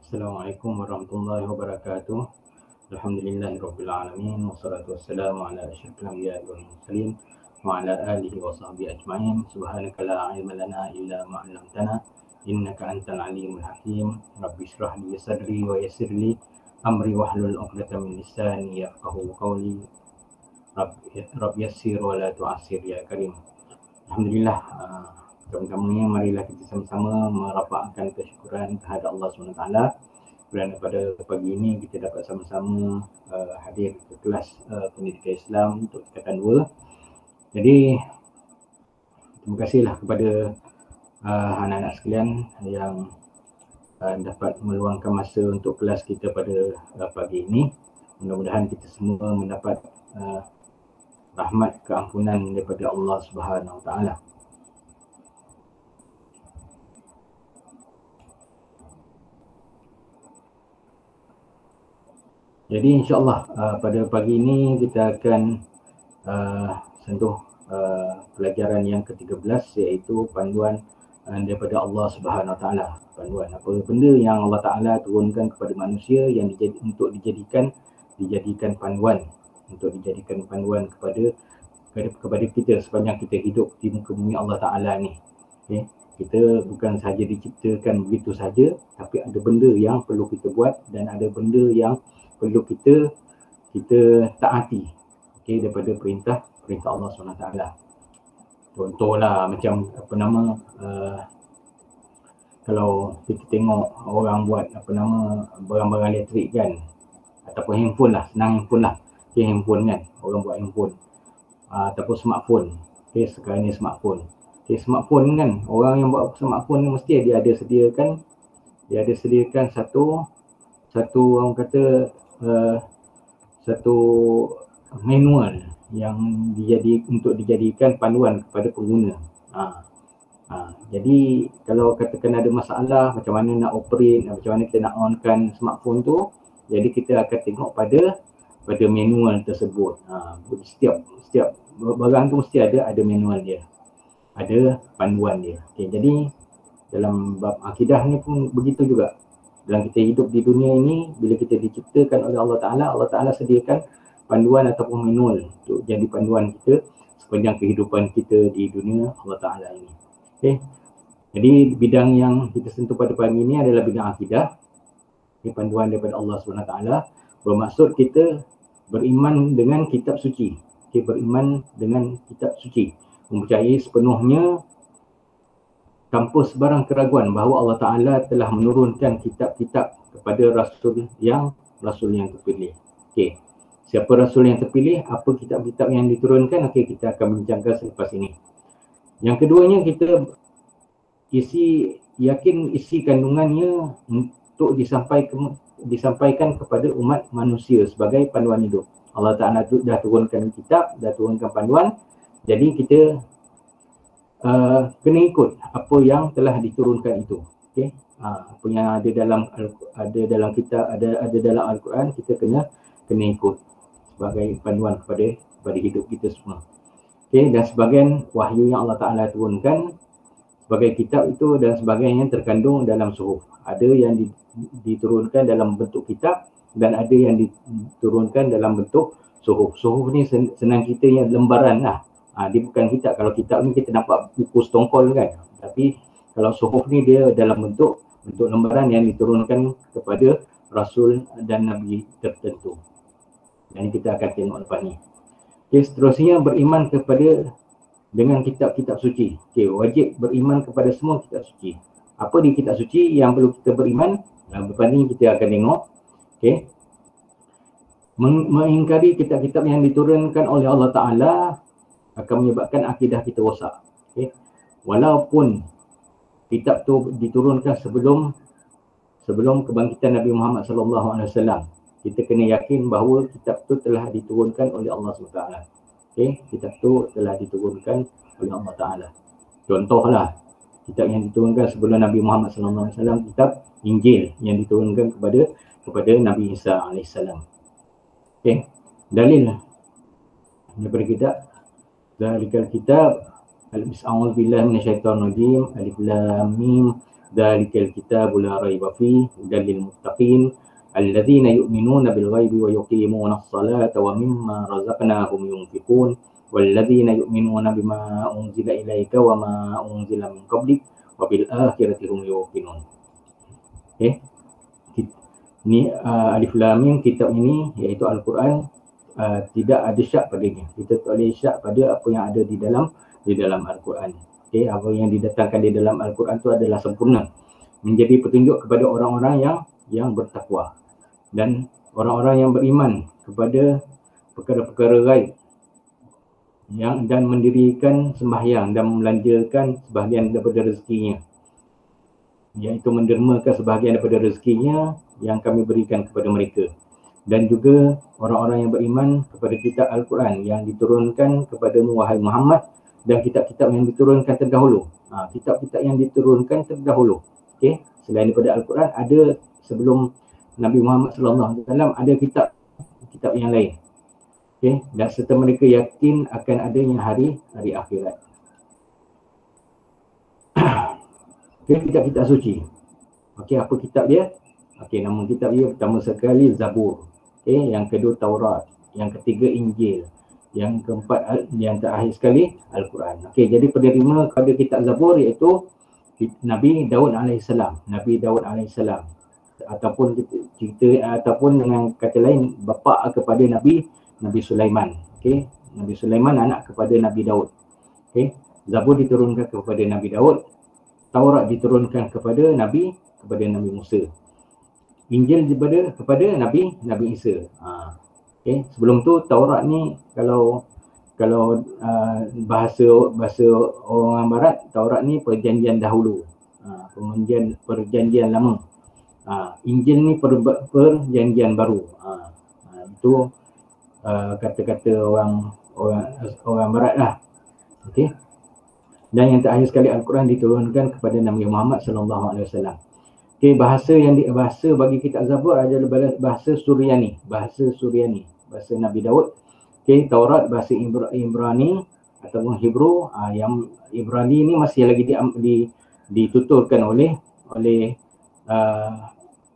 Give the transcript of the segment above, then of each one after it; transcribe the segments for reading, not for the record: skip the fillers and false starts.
Assalamualaikum warahmatullahi wabarakatuh. Alhamdulillahirabbil alamin wassalatu wassalamu ala asyrafil anbiya'i wal mursalin wa ala alihi wa sahbihi ajma'in. Subhanaka la ilma lana illa ma 'allamtana innaka antal alimul hakim. Rabbi shrah li sadri wa yassir li amri wahlul 'uqdatam min lisani yafqahu qawli. Rabbi yassir wa la tu'assir ya karim. Alhamdulillah, pertama-tamanya marilah kita sama-sama merapatkan kesyukuran kehadrat Allah SWT kerana pada pagi ini kita dapat sama-sama hadir ke kelas pendidikan Islam untuk tingkatan 2. Jadi terima kasihlah kepada anak-anak sekalian yang dapat meluangkan masa untuk kelas kita pada pagi ini. Mudah-mudahan kita semua mendapat rahmat keampunan daripada Allah Subhanahu Wa Taala. Jadi insya-Allah pada pagi ini kita akan sentuh pelajaran yang ke-13, iaitu panduan daripada Allah Subhanahu Wa Taala. Panduan apa benda yang Allah Taala turunkan kepada manusia yang untuk dijadikan panduan, untuk dijadikan panduan kepada kita sepanjang kita hidup di muka bumi Allah Taala ni. Okay. Kita bukan sahaja diciptakan begitu saja, tapi ada benda yang perlu kita buat dan ada benda yang perlu kita taati, okay, daripada perintah Allah SWT. Contohlah macam kalau kita tengok orang buat barang-barang elektrik kan, ataupun handphone lah, senang handphone lah, okay, handphone kan, orang buat handphone ataupun smartphone. Okay, sekarang ni smartphone. Okay, smartphone kan, orang yang buat smartphone ni mesti dia ada sediakan satu orang kata satu manual yang untuk dijadikan panduan kepada pengguna. Jadi kalau katakan ada masalah macam mana nak operate, macam mana kita nak onkan smartphone tu, jadi kita akan tengok pada manual tersebut. Setiap barang tu mesti ada manual dia, ada panduan dia. Okay, jadi dalam bab akidah ni pun begitu juga. Dalam kita hidup di dunia ini, bila kita diciptakan oleh Allah Ta'ala sediakan panduan ataupun manual untuk jadi panduan kita sepanjang kehidupan kita di dunia Allah Ta'ala ini. Okay. Jadi bidang yang kita sentuh pada pagi ini adalah bidang akidah. Ini panduan daripada Allah SWT, bermaksud kita beriman dengan kitab suci. Okay, beriman dengan kitab suci, mempercayai sepenuhnya tanpa sebarang keraguan bahawa Allah Ta'ala telah menurunkan kitab-kitab kepada rasul yang terpilih. Okey, siapa rasul yang terpilih, apa kitab-kitab yang diturunkan, okey, kita akan bincangkan selepas ini. Yang keduanya, kita yakin isi kandungannya untuk disampaikan kepada umat manusia sebagai panduan hidup. Allah Ta'ala dah turunkan kitab, dah turunkan panduan, jadi kita kena ikut apa yang telah diturunkan itu. Okey, apa yang ada dalam kitab, ada dalam Al-Quran, kita kena ikut sebagai panduan kepada hidup kita semua. Okey, dan sebahagian wahyu yang Allah Ta'ala turunkan sebagai kitab itu dan sebagainya terkandung dalam suhuf. Ada yang diturunkan dalam bentuk kitab dan ada yang diturunkan dalam bentuk suhuf. Suhuf ni senang kita yang lembaran lah. Dia bukan kitab. Kalau kitab ni kita nampak buku setongkol kan, tapi kalau suhuf ni dia dalam bentuk lembaran yang diturunkan kepada rasul dan nabi tertentu. Dan kita akan tengok lepas ni. Okay, seterusnya beriman dengan kitab-kitab suci. Okay, wajib beriman kepada semua kitab suci. Apa di kitab suci yang perlu kita beriman? Lepas ni kita akan tengok. Okay, mengingkari kitab-kitab yang diturunkan oleh Allah Ta'ala akan menyebabkan akidah kita rosak. Okay. Walaupun kitab tu diturunkan sebelum kebangkitan Nabi Muhammad SAW, kita kena yakin bahawa kitab tu telah diturunkan oleh Allah SWT. Okay. Kitab tu telah diturunkan oleh Allah Ta'ala. Contohlah, kitab yang diturunkan sebelum Nabi Muhammad SAW, kitab Injil yang diturunkan kepada Nabi Isa AS. Okay. Dalil daripada kitab Zalikal kitab, a'udzubillahi minasyaitonir rajim, alif lam mim, Dzalikal kitabul la raiba fihi hudal lil muttaqin alladzina yu'minuna bil ghaibi wa yuqimuna as-salata wa mimma razaqnahum yunfiqun walladzina yu'minuna bima unzila ilaika wa ma unzila min qablik wa bil akhirati hum yuqinun. Okey. Ni alif lam mim, kitab ini iaitu Al-Quran, tidak ada syak padanya. Kita tak boleh syak pada apa yang ada di dalam Al-Quran. Okey, apa yang didatangkan di dalam Al-Quran itu adalah sempurna, menjadi petunjuk kepada orang-orang yang bertakwa dan orang-orang yang beriman kepada perkara-perkara ghaib dan mendirikan sembahyang dan membelanjakan sebahagian daripada rezekinya, iaitu mendermakan sebahagian daripada rezekinya yang kami berikan kepada mereka. Dan juga orang-orang yang beriman kepada kitab Al-Quran yang diturunkan kepadamu wahai Muhammad, dan kitab-kitab yang diturunkan terdahulu. Kitab-kitab yang diturunkan terdahulu. Okey, selain daripada Al-Quran, ada sebelum Nabi Muhammad SAW ada kitab yang lain. Okey, dan serta mereka yakin akan adanya hari akhirat. Okey, kitab-kitab suci. Okey, apa kitab dia? Okey, nama kitab dia pertama sekali Zabur. Okey, yang kedua Taurat, yang ketiga Injil, yang keempat, yang terakhir sekali Al-Quran. Okey, jadi penerima kepada kitab Zabur iaitu Nabi Daud alaihissalam. Nabi Daud alaihissalam, ataupun dengan kata lain bapa kepada Nabi Sulaiman. Okey, Nabi Sulaiman anak kepada Nabi Daud. Okey, Zabur diturunkan kepada Nabi Daud, Taurat diturunkan kepada Nabi Musa, Injil kepada Nabi Isa. Okay. Sebelum tu Taurat ni kalau bahasa orang barat, Taurat ni perjanjian dahulu, perjanjian lama. Injil ni perjanjian baru. Itu kata-kata orang barat lah. Okey. Dan yang terakhir sekali Al-Quran diturunkan kepada Nabi Muhammad sallallahu alaihi wasallam. Okey, bahasa bagi kitab Zabur adalah bahasa Suryani, bahasa Nabi Daud. Okey, Taurat bahasa Ibrani ataupun Hebrew. Yang Ibrani ni masih lagi dituturkan oleh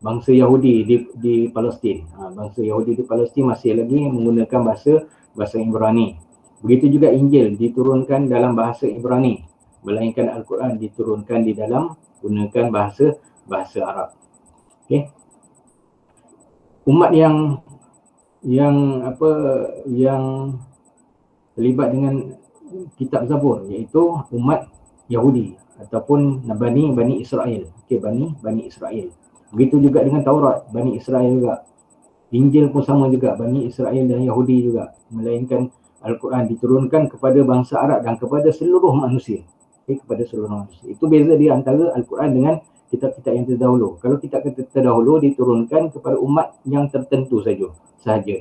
bangsa Yahudi di Palestin. Bangsa Yahudi di Palestin masih lagi menggunakan bahasa Ibrani. Begitu juga Injil diturunkan dalam bahasa Ibrani, melainkan Al-Quran diturunkan di dalam gunakan bahasa Arab. Okey. Umat yang terlibat dengan kitab Zabur iaitu umat Yahudi ataupun Bani Israel. Okey, Bani Israel. Begitu juga dengan Taurat, Bani Israel juga. Injil pun sama juga, Bani Israel dan Yahudi juga, melainkan Al-Quran diturunkan kepada bangsa Arab dan kepada seluruh manusia. Okay, kepada seluruh manusia. Itu beza dia antara Al-Quran dengan kitab-kitab yang terdahulu. Kalau kitab terdahulu diturunkan kepada umat yang tertentu sahaja.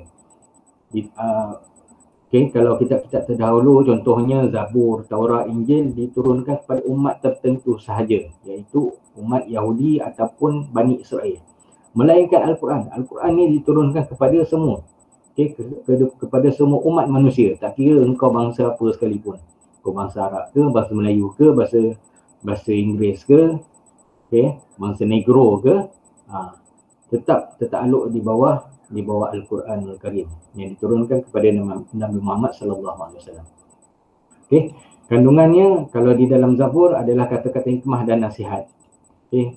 Okay, kalau kitab-kitab terdahulu contohnya Zabur, Taurat, Injil diturunkan kepada umat tertentu sahaja, iaitu umat Yahudi ataupun Bani Israel. Melainkan Al-Quran. Al-Quran ni diturunkan kepada semua. Okay, kepada semua umat manusia, tak kira engkau bangsa apa sekalipun. Kau bangsa Arab ke, bangsa Melayu ke, bahasa Inggeris ke, okay, bangsa Negro ke, tetap tertakluk di bawah Al-Quran Al-Karim yang diturunkan kepada Nabi Muhammad sallallahu alaihi wasallam. Okey, kandungannya kalau di dalam Zabur adalah kata-kata hikmah dan nasihat. Okey.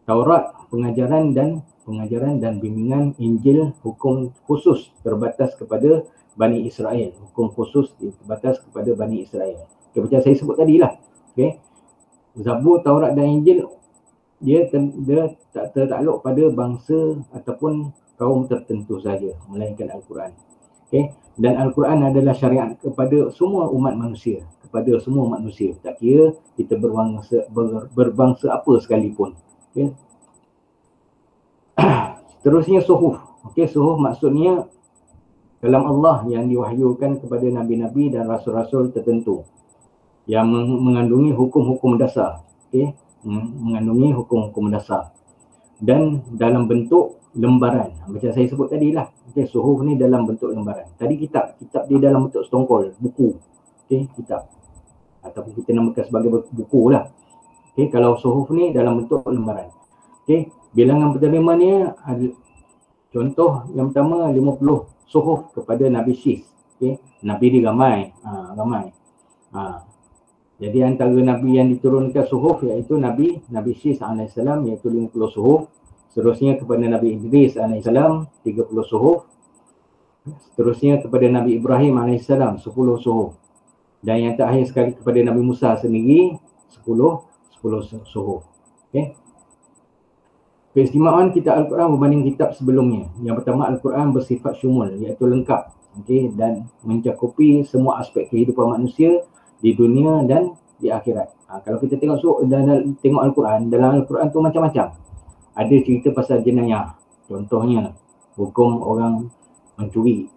Taurat pengajaran dan bimbingan. Injil hukum khusus terbatas kepada Bani Israel, hukum khusus terbatas kepada Bani Israel. Okay, macam saya sebut tadi lah. Okay. Zabur, Taurat dan Injil dia tak tertakluk pada bangsa ataupun kaum tertentu saja, melainkan Al-Quran. Okay. Dan Al-Quran adalah syariat kepada semua umat manusia, tak kira kita berbangsa apa sekalipun. Okay. Terusnya suhuf. Okey, suhuf maksudnya kalam Allah yang diwahyukan kepada nabi-nabi dan rasul-rasul tertentu yang mengandungi hukum-hukum dasar. Okey, mengandungi hukum-hukum dasar dan dalam bentuk lembaran. Macam saya sebut tadi lah. Okey, suhuf ni dalam bentuk lembaran. Tadi kitab dia dalam bentuk setongkol, buku. Okey, kitab ataupun kita namakan sebagai buku lah. Okey, kalau suhuf ni dalam bentuk lembaran. Okey, bilangan penerima ni ada contoh yang pertama 50 suhuf kepada Nabi Syis. Okey, Nabi dia ramai. Ramai. Jadi antara Nabi yang diturunkan suhuf iaitu Nabi Syis AS iaitu 50 suhuf. Seterusnya kepada Nabi Idris AS 30 suhuf. Seterusnya kepada Nabi Ibrahim AS 10 suhuf. Dan yang terakhir sekali kepada Nabi Musa sendiri 10 suhuf. Okey. Keistimewaan kitab Al-Quran berbanding kitab sebelumnya. Yang pertama, Al-Quran bersifat syumul iaitu lengkap, okey, dan mencakupi semua aspek kehidupan manusia di dunia dan di akhirat. Kalau kita tengok tengok Al-Quran, dalam Al-Quran tu macam-macam. Ada cerita pasal jenayah. Contohnya, hukum orang mencuri,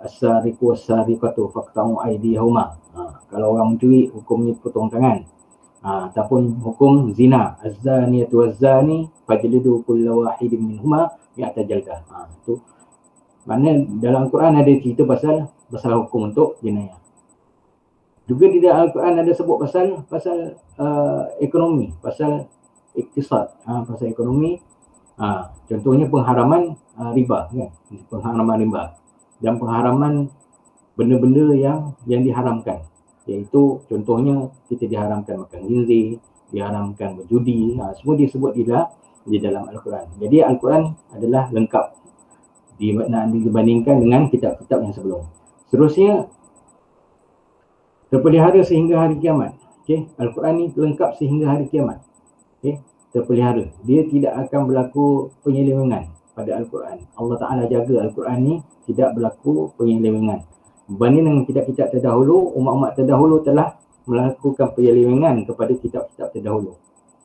as-sariqu was-sariqatu faqta'u aydiyahuma. Kalau orang mencuri, hukumnya potong tangan. Ataupun hukum zina, az-zaniyatu waz-zani fajlidu kulla wahidin minhuma mi'ata jaldah. Itu maknanya dalam Al-Quran ada cerita pasal hukum untuk jenayah. Juga di dalam Al-Quran ada sebut pasal ekonomi, pasal iktisad, pasal ekonomi. Contohnya pengharaman riba, kan? Pengharaman riba dan pengharaman benda-benda yang diharamkan. Iaitu contohnya kita diharamkan makan khinzir, diharamkan berjudi, semua disebut di dalam Al-Quran. Jadi Al-Quran adalah lengkap dibandingkan dengan kitab-kitab yang sebelum. Seterusnya, terpelihara sehingga hari kiamat. Okay? Al-Quran ni lengkap sehingga hari kiamat. Okay? Terpelihara. Dia tidak akan berlaku penyelewengan pada Al-Quran. Allah Ta'ala jaga Al-Quran ni tidak berlaku penyelewengan. Berbanding dengan kitab-kitab terdahulu, umat-umat terdahulu telah melakukan penyelewengan kepada kitab-kitab terdahulu.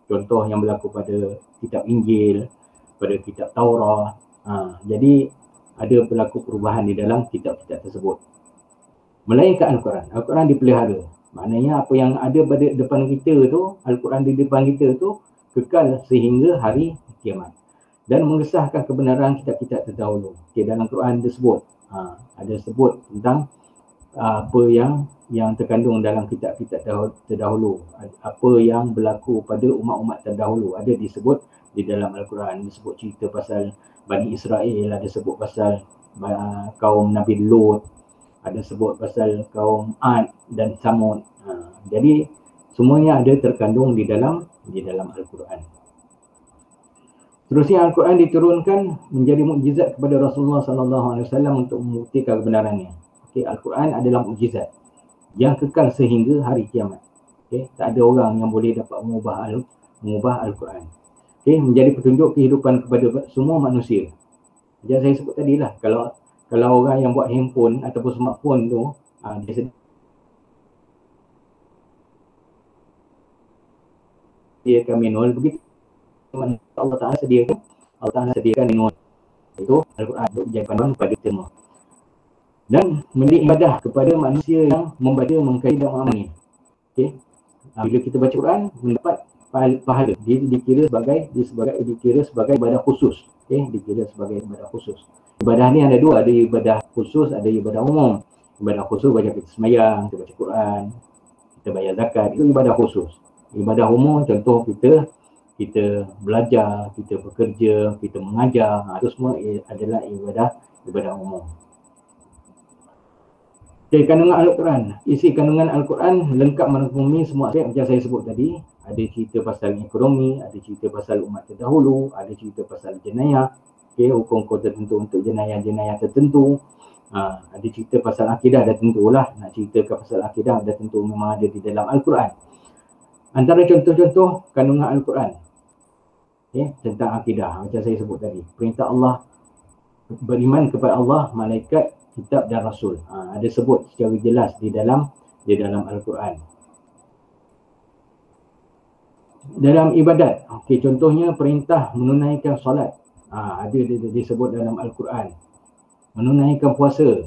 Contoh yang berlaku pada kitab Injil, pada kitab Taurat. Jadi ada berlaku perubahan di dalam kitab-kitab tersebut. Melainkan Al-Quran. Al-Quran dipelihara. Maknanya apa yang ada pada depan kita tu, Al-Quran di depan kita tu kekal sehingga hari kiamat. Dan mengesahkan kebenaran kitab-kitab terdahulu. Okay, dalam Al-Quran disebut, ada sebut tentang apa yang terkandung dalam kitab-kitab terdahulu, apa yang berlaku pada umat-umat terdahulu ada disebut di dalam Al-Quran. Disebut cerita pasal Bani Israel, ada sebut pasal kaum Nabi Lut, ada sebut pasal kaum Ad dan Samud. Jadi semuanya ada terkandung di dalam Al-Quran. Terusnya Al-Quran diturunkan menjadi mukjizat kepada Rasulullah SAW untuk membuktikan kebenarannya. Okay, Al-Quran adalah mukjizat yang kekal sehingga hari kiamat. Okay, tak ada orang yang boleh dapat mengubah Al-Quran. Okay, menjadi petunjuk kehidupan kepada semua manusia. Yang saya sebut tadi lah, kalau orang yang buat handphone ataupun smartphone tu, dia sediakan manual begitu. Allah Ta'ala sediakan manual itu Al-Quran untuk menjadi panduan kepada kita semua. Dan menjadi ibadah kepada manusia yang membaca, mengkaji dan mengamalkan. Okay. Bila kita baca Quran, mendapat pahala. Dia dikira sebagai ibadah khusus. Okay. Dikira sebagai ibadah khusus. Ibadah ni ada dua, ada ibadah khusus, ada ibadah umum. Ibadah khusus macam kita sembahyang, kita baca Quran, kita bayar zakat, itu ibadah khusus. Ibadah umum contoh kita belajar, kita bekerja, kita mengajar, itu semua adalah ibadah umum. Okay, kandungan Al-Quran. Isi kandungan Al-Quran lengkap merangkumi semua aspek macam saya sebut tadi. Ada cerita pasal ekonomi, ada cerita pasal umat terdahulu, ada cerita pasal jenayah, okay, hukum-hukum tertentu untuk jenayah-jenayah tertentu. Ada cerita pasal akidah, dah tentulah. Nak ceritakan pasal akidah, dah tentu memang ada di dalam Al-Quran. Antara contoh-contoh kandungan Al-Quran, okay, tentang akidah macam saya sebut tadi. Perintah Allah beriman kepada Allah, malaikat, kitab dan rasul. Ada sebut secara jelas di dalam Al-Quran. Dalam ibadat, okay, contohnya perintah menunaikan solat, ada disebut dalam Al-Quran. Menunaikan puasa,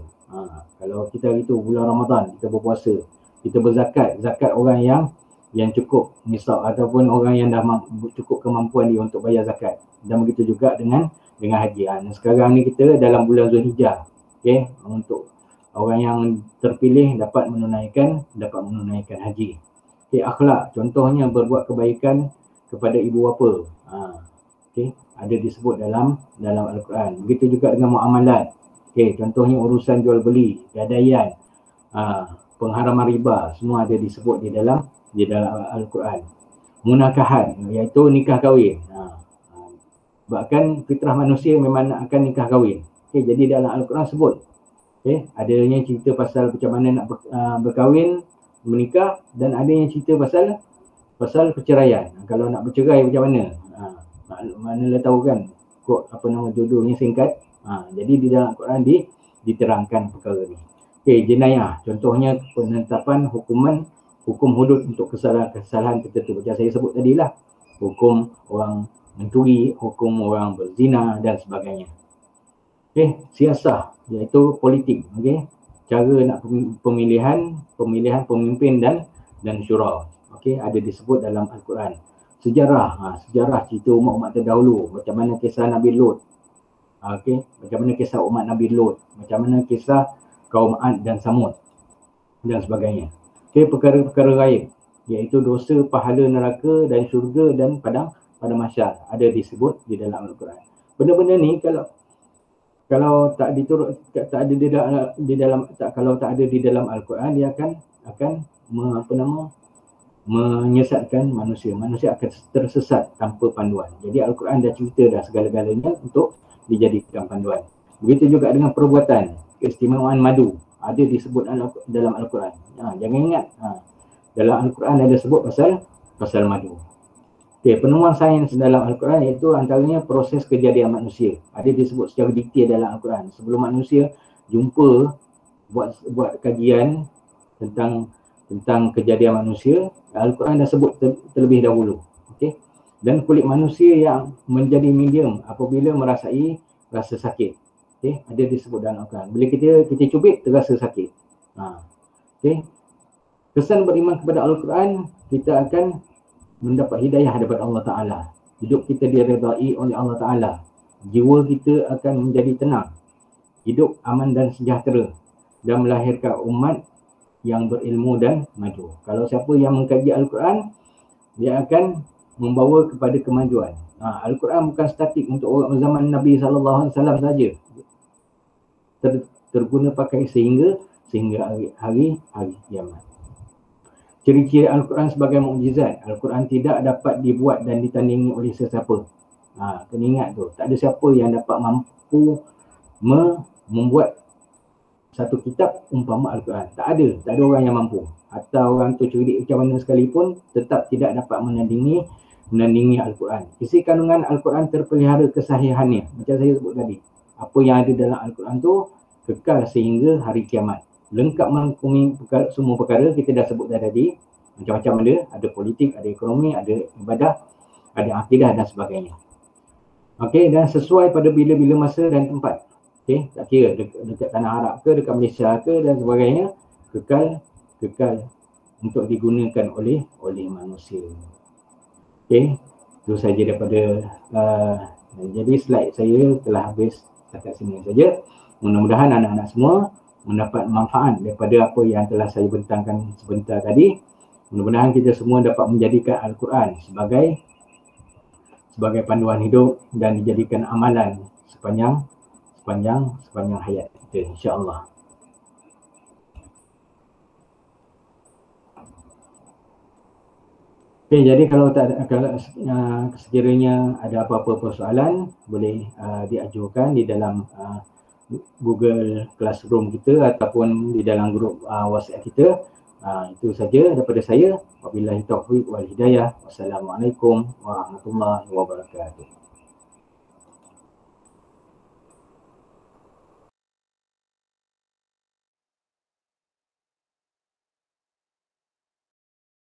kalau kita itu bulan Ramadan kita berpuasa, kita berzakat, zakat orang yang cukup nisab ataupun orang yang dah cukup kemampuan dia untuk bayar zakat. Dan begitu juga dengan haji. Sekarang ni kita dalam bulan Zulhijjah. Okay, untuk orang yang terpilih dapat menunaikan haji. Okay, akhlak, contohnya berbuat kebaikan kepada ibu bapa. Okay, ada disebut dalam Al-Quran. Begitu juga dengan muamalat. Okay, contohnya urusan jual beli, gadaian, pengharaman riba, semua ada disebut di dalam Al-Quran. Munakahan, iaitu nikah kahwin. Bahkan fitrah manusia memang nak akan nikah kahwin. Okay, jadi dalam Al-Quran sebut. Okay, adanya cerita pasal macam mana nak berkahwin, menikah, dan adanya cerita pasal perceraian. Kalau nak bercerai macam mana? Manalah tahu kan, kod apa nama jodohnya singkat. Jadi di dalam Al-Quran diterangkan perkara ni. Okay, jenayah, contohnya penetapan hukum hudud untuk kesalahan tertentu. Macam saya sebut tadi lah, hukum orang mencuri, hukum orang berzina dan sebagainya. Okay, siasah, iaitu politik. Okay, cara nak pemilihan pemimpin dan syura. Okay, ada disebut dalam Al-Quran. Sejarah, sejarah cerita umat-umat terdahulu, macam mana kisah Nabi Lut. Okay, macam mana kisah umat Nabi Lut, macam mana kisah kaum Ad dan Samud dan sebagainya. Okay, perkara-perkara gaib, iaitu dosa, pahala neraka dan syurga dan padang mahsyar, ada disebut di dalam Al-Quran. Benda-benda ni kalau tak diturut, tak ada kalau tak ada di dalam Al-Quran, dia akan menyesatkan manusia. Manusia akan tersesat tanpa panduan. Jadi Al-Quran dah cerita dah segala-galanya untuk dijadikan panduan. Begitu juga dengan perbuatan. Keistimewaan madu ada disebut dalam Al-Quran. Jangan ingat, dalam Al-Quran ada sebut pasal madu. Okay, penemuan sains dalam Al-Quran iaitu antaranya proses kejadian manusia. Ada disebut secara detail dalam Al-Quran. Sebelum manusia jumpa buat kajian tentang kejadian manusia, Al-Quran dah sebut terlebih dahulu. Okay? Dan kulit manusia yang menjadi medium apabila merasai rasa sakit. Okay? Ada disebut dalam Al-Quran. Bila kita cubit, terasa sakit. Okay? Kesan beriman kepada Al-Quran, kita akan mendapat hidayah daripada Allah Ta'ala. Hidup kita diredai oleh Allah Ta'ala. Jiwa kita akan menjadi tenang. Hidup aman dan sejahtera. Dan melahirkan umat yang berilmu dan maju. Kalau siapa yang mengkaji Al-Quran, dia akan membawa kepada kemajuan. Al-Quran bukan statik untuk orang zaman Nabi SAW saja. Terguna pakai sehingga hari kiamat. Ciri-ciri Al-Quran sebagai mukjizat. Al-Quran tidak dapat dibuat dan ditandingi oleh sesiapa. Kena ingat tu. Tak ada siapa yang dapat mampu membuat satu kitab umpama Al-Quran. Tak ada orang yang mampu. Hatta orang tu cerdik macam mana sekalipun, tetap tidak dapat menandingi Al-Quran. Isi kandungan Al-Quran terpelihara kesahihannya. Macam saya sebut tadi. Apa yang ada dalam Al-Quran tu kekal sehingga hari kiamat. Lengkap merangkumi semua perkara kita dah sebut tadi. Macam-macam ada politik, ada ekonomi, ada ibadah, ada akidah dan sebagainya. Okey, dan sesuai pada bila-bila masa dan tempat. Okey, tak kira dekat tanah Arab ke, dekat Malaysia ke dan sebagainya, kekal untuk digunakan oleh manusia. Okey, itu saja daripada jadi slide saya telah habis setakat sini saja. Mudah-mudahan anak-anak semua mendapat manfaat daripada apa yang telah saya bentangkan sebentar tadi. Mudah-mudahan kita semua dapat menjadikan Al-Quran sebagai panduan hidup dan dijadikan amalan sepanjang hayat kita, insya-Allah. Okay, jadi kalau sekiranya ada apa-apa persoalan, boleh diajukan di dalam Google Classroom kita ataupun di dalam grup WhatsApp kita. Itu saja daripada saya. Wabillahi taufiq wal hidayah. Wassalamualaikum warahmatullahi wabarakatuh.